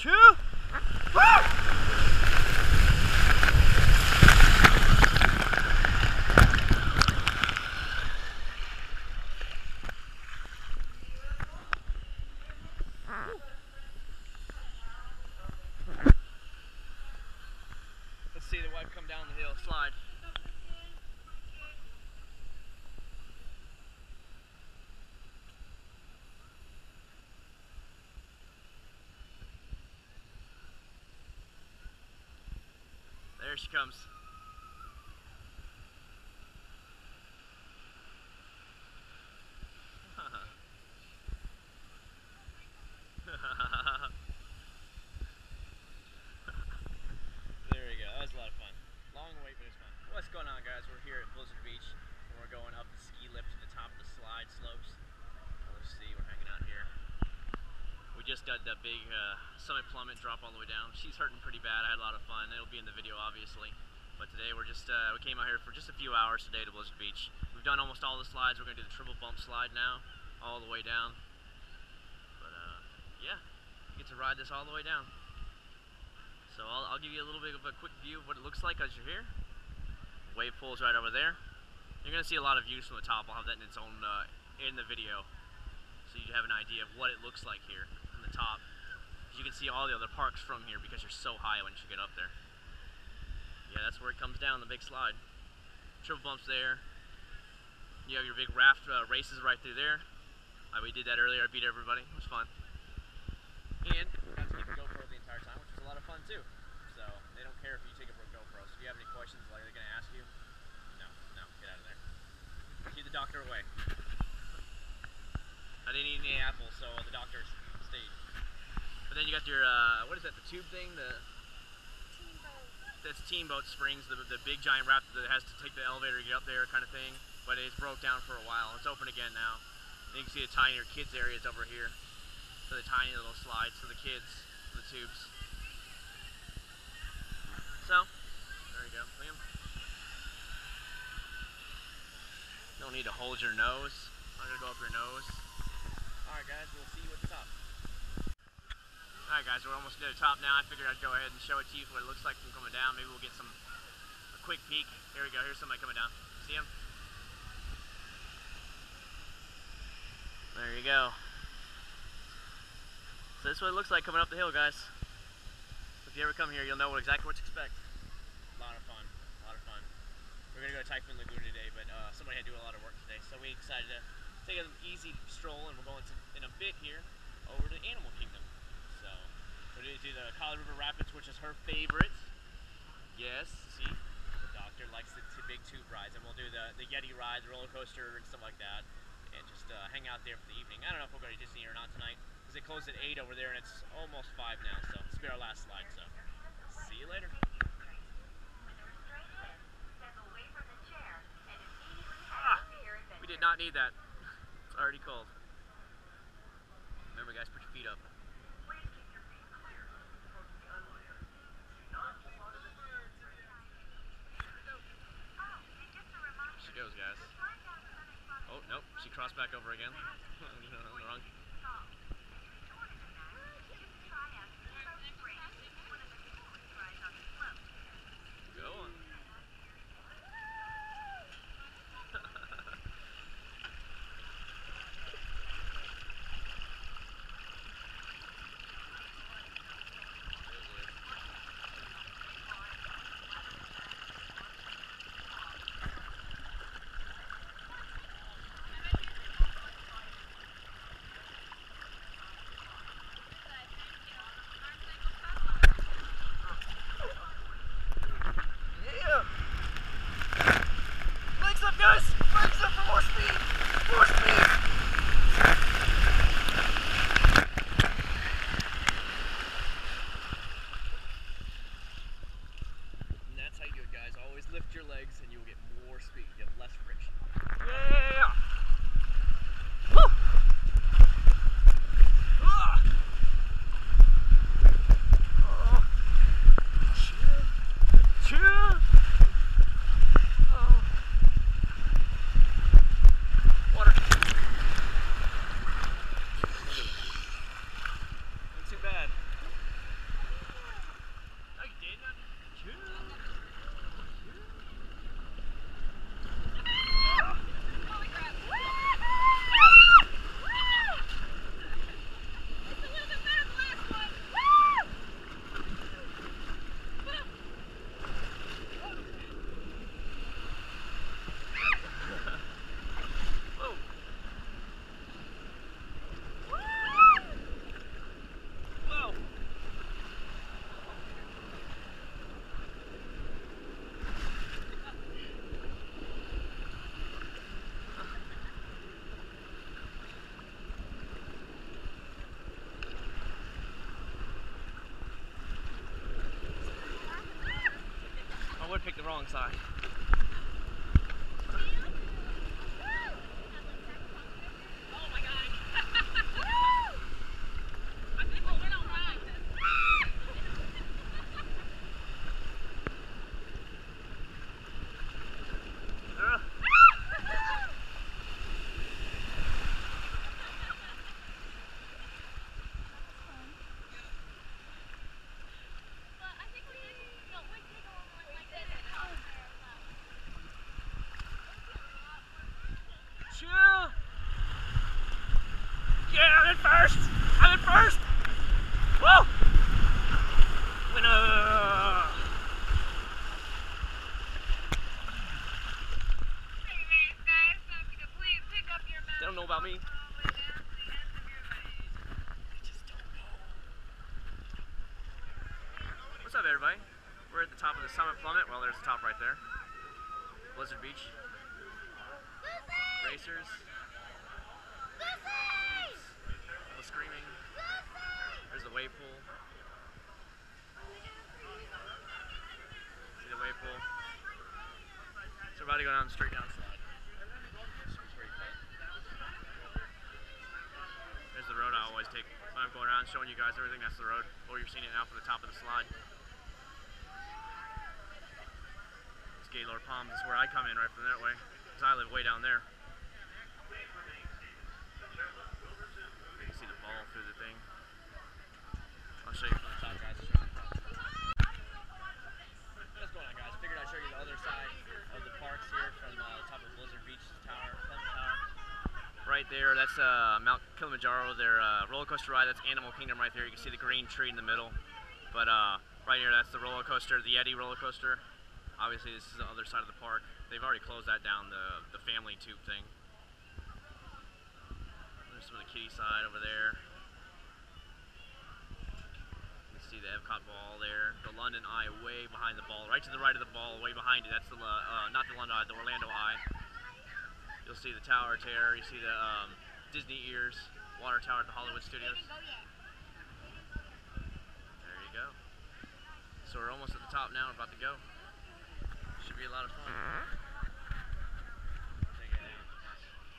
Choo! Woo! Let's see the wife come down the hill, slide. There she comes. There we go, that was a lot of fun. Long wait, but it's fun. What's going on, guys? We're here at Blizzard Beach and we're going up the ski lift to the top of the slide slopes. Let's see, we're hanging out here. We just did that big summit plummet drop all the way down. She's hurting pretty bad. I had a lot of fun. It'll be in the video, obviously. But today we're just, we came out here for just a few hours today to Blizzard Beach. We've done almost all the slides. We're going to do the triple bump slide now, all the way down. But yeah, you get to ride this all the way down. So I'll give you a little bit of a quick view of what it looks like as you're here. Wave pool's right over there. You're going to see a lot of views from the top. I'll have that in its own, in the video. So you have an idea of what it looks like here from the top. You can see all the other parks from here because you're so high once you get up there. Yeah, that's where it comes down, the big slide. Triple bumps there. You have your big raft races right through there. We did that earlier. I beat everybody. It was fun. And got to keep the GoPro the entire time, which was a lot of fun too. So they don't care if you take it for a GoPro. So if you have any questions, like they're going to ask you, no, get out of there. Keep the doctor away. I didn't eat any apples, so the doctor stayed. But then you got your, what is that, the tube thing? That's Teamboat Springs, the big giant raft that has to take the elevator to get up there kind of thing. But it's broke down for a while. It's open again now. And you can see the tinier kids areas over here. So the tiny little slides for the kids, for the tubes. So, there you go, Liam. Don't need to hold your nose. I'm gonna go up your nose. Alright guys, we'll see you at the top. Alright guys, we're almost at the top now. I figured I'd go ahead and show it to you what it looks like from coming down. Maybe we'll get a quick peek. Here we go, here's somebody coming down. See him? There you go. So this is what it looks like coming up the hill, guys. So if you ever come here, you'll know exactly what to expect. A lot of fun, a lot of fun. We're gonna go to Typhoon Lagoon today, but somebody had to do a lot of work today, so we decided to take an easy stroll, and we're going to, in a bit here, over to Animal Kingdom. So we're going to do the Kali River Rapids, which is her favorite. Yes, see, the doctor likes the big tube rides, and we'll do the Yeti ride, the roller coaster, and stuff like that, and just hang out there for the evening. I don't know if we'll go to Disney or not tonight, because it closed at 8 over there, and it's almost 5 now, so it's be our last slide, so see you later. We did not need that. It's already cold. Remember guys, put your feet up. She goes, guys. Oh, nope, she crossed back over again. Wrong. Go on. Lift your legs and you will get more speed. You have less friction. Yeah! Woo! Ah! Oh. Cheer! Oh. Water. Not too bad. picked the wrong side. Chill. Yeah, I'm in first. I'm in first. Whoa. Winner. They don't know about me. What's up, everybody? We're at the top of the Summit Plummet. Well, there's the top right there. Blizzard Beach. Racers. People screaming. There's the wave pool. See the wave pool? So we're about to go down the straight down slide. It's pretty fun. There's the road I always take when I'm going around showing you guys everything. That's the road. Or you're seeing it now from the top of the slide. It's Gaylord Palms. That's where I come in right from that way. Because I live way down there. You can see the ball through the thing. I'll show you from the top, guys. What's going on, guys? Figured I'd show you the other side of the parks here from the top of Blizzard Beach Tower, Plummet Tower. Right there, that's Mount Kilimanjaro, their roller coaster ride. That's Animal Kingdom right there. You can see the green tree in the middle. But right here, that's the roller coaster, the Yeti roller coaster. Obviously, this is the other side of the park. They've already closed that down, the family tube thing. There's some of the kiddie side over there. You can see the Epcot ball there. The London Eye way behind the ball. Right to the right of the ball, way behind it. That's the, not the London Eye, the Orlando Eye. You'll see the Tower of Terror. You see the Disney Ears water tower at the Hollywood Studios. There you go. So we're almost at the top now. We're about to go. Should be a lot of fun.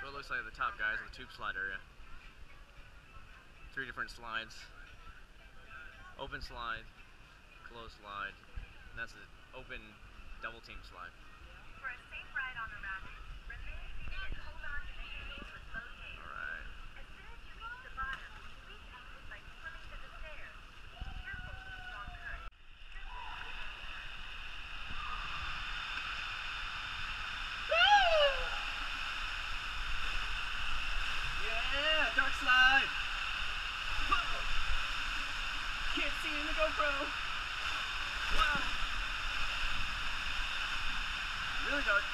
So it looks like at the top, guys, the tube slide area. 3 different slides. Open slide, closed slide, and that's an open double team slide. For a safe ride on the rapid, remain seated and hold on to the handles with both hands. Alright. As soon as you reach the bottom, please exit by swimming to the stairs. Careful with the strong current. Yeah, dark slide. Whoa. Can't see in the GoPro. Wow. Really dark.